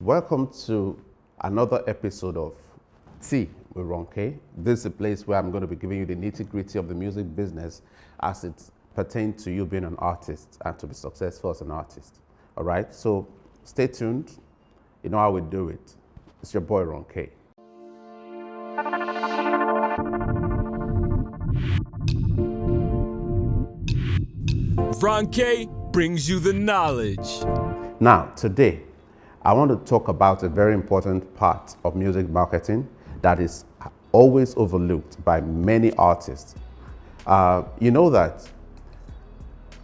Welcome to another episode of Tea with Ronkay. This is a place where I'm going to be giving you the nitty-gritty of the music business as it pertains to you being an artist and to be successful as an artist. All right, so stay tuned. You know how we do it. It's your boy Ronkay. Ronkay brings you the knowledge. Now, today, I want to talk about a very important part of music marketing that is always overlooked by many artists. You know that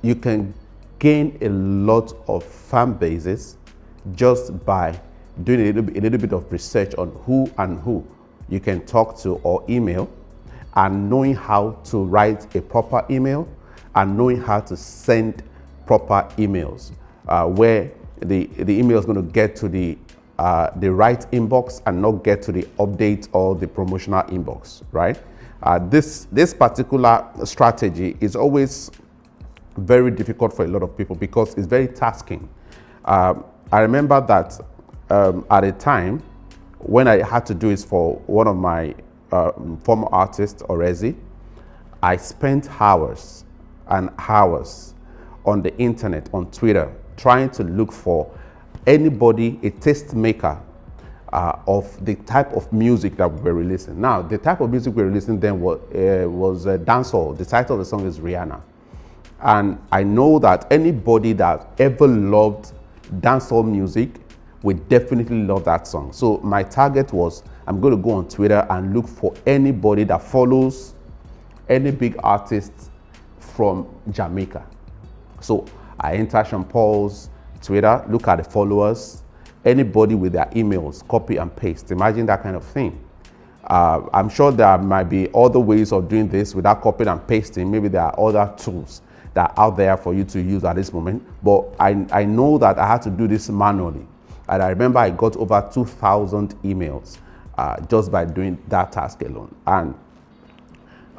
you can gain a lot of fan bases just by doing a little bit of research on who you can talk to or email, and knowing how to write a proper email and knowing how to send proper emails where the email is going to get to the right inbox and not get to the update or the promotional inbox, right? This particular strategy is always very difficult for a lot of people because it's very tasking. I remember that at a time when I had to do it for one of my former artists, Orezi, I spent hours and hours on the internet, on Twitter, trying to look for anybody, a tastemaker of the type of music that we were releasing. Now, the type of music we were releasing then was dancehall. The title of the song is Rihanna. And I know that anybody that ever loved dancehall music would definitely love that song. So my target was, I'm going to go on Twitter and look for anybody that follows any big artist from Jamaica. So I enter Sean Paul's Twitter, look at the followers, anybody with their emails, copy and paste. Imagine that kind of thing. I'm sure there might be other ways of doing this without copying and pasting. Maybe there are other tools that are out there for you to use at this moment. But I know that I had to do this manually. And I remember I got over 2,000 emails just by doing that task alone.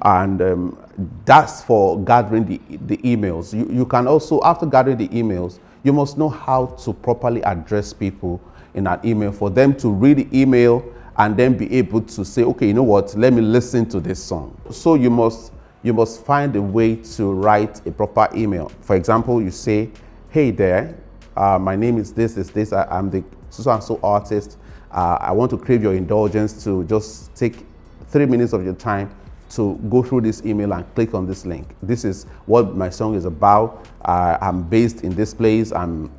And that's for gathering the emails. You can also, after gathering the emails, you must know how to properly address people in an email for them to read the email and then be able to say, okay, you know what, let me listen to this song. So you must find a way to write a proper email. For example, you say, hey there, my name is this, I'm the so-and-so artist. I want to crave your indulgence to just take 3 minutes of your time to go through this email and click on this link. This is what my song is about. I'm based in this place. I'm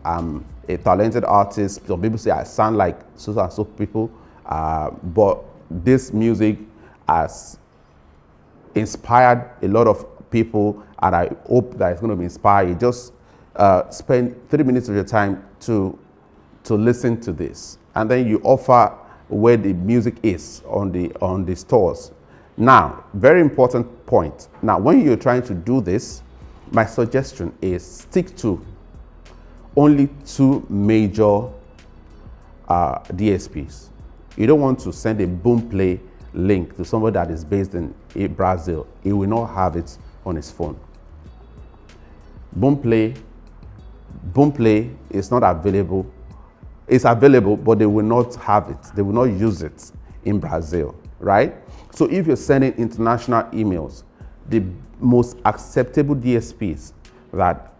a talented artist. Some people say I sound like so and so people, but this music has inspired a lot of people, and I hope that it's going to be inspired. You just spend 3 minutes of your time to listen to this, and then you offer where the music is on the stores. Now, very important point. Now, when you're trying to do this, my suggestion is stick to only 2 major DSPs. You don't want to send a Boomplay link to somebody that is based in Brazil. He will not have it on his phone. Boomplay is not available. It's available, but they will not have it. They will not use it in Brazil, right? So if you're sending international emails, the most acceptable DSPs that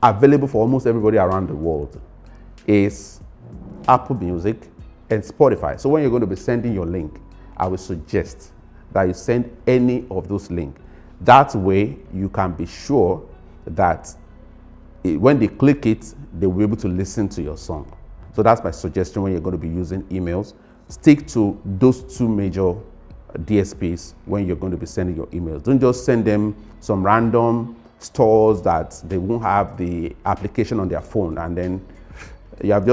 are available for almost everybody around the world is Apple Music and Spotify. So when you're going to be sending your link, I would suggest that you send any of those links. That way you can be sure that when they click it, they will be able to listen to your song. So that's my suggestion when you're going to be using emails. Stick to those 2 major DSPs when you're going to be sending your emails. Don't just send them some random stores that they won't have the application on their phone, and then you have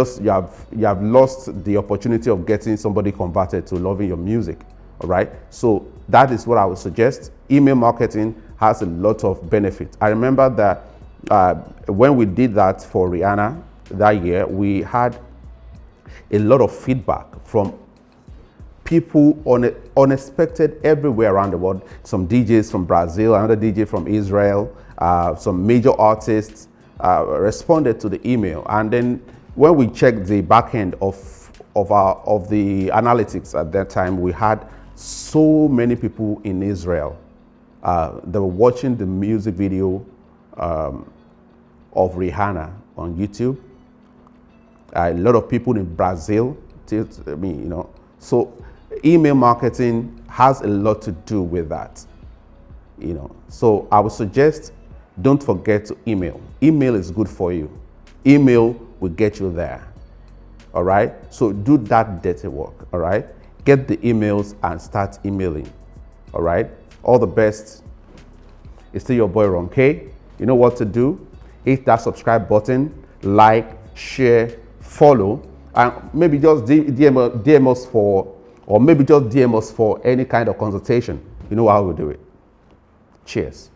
lost the opportunity of getting somebody converted to loving your music. All right, so that is what I would suggest. Email marketing has a lot of benefits. I remember that when we did that for Rihanna that year, we had a lot of feedback from people unexpected everywhere around the world. Some DJs from Brazil, another DJ from Israel, some major artists responded to the email. And then when we checked the back end of of the analytics at that time, we had so many people in Israel that were watching the music video of Rihanna on YouTube. A lot of people in Brazil, so email marketing has a lot to do with that, So I would suggest, don't forget to email. Email is good for you. Email will get you there, all right? So do that dirty work, all right? Get the emails and start emailing, all right? All the best. It's still your boy Ronkay. You know what to do. Hit that subscribe button, like, share, follow, and maybe just DM us for any kind of consultation. You know how we do it. Cheers.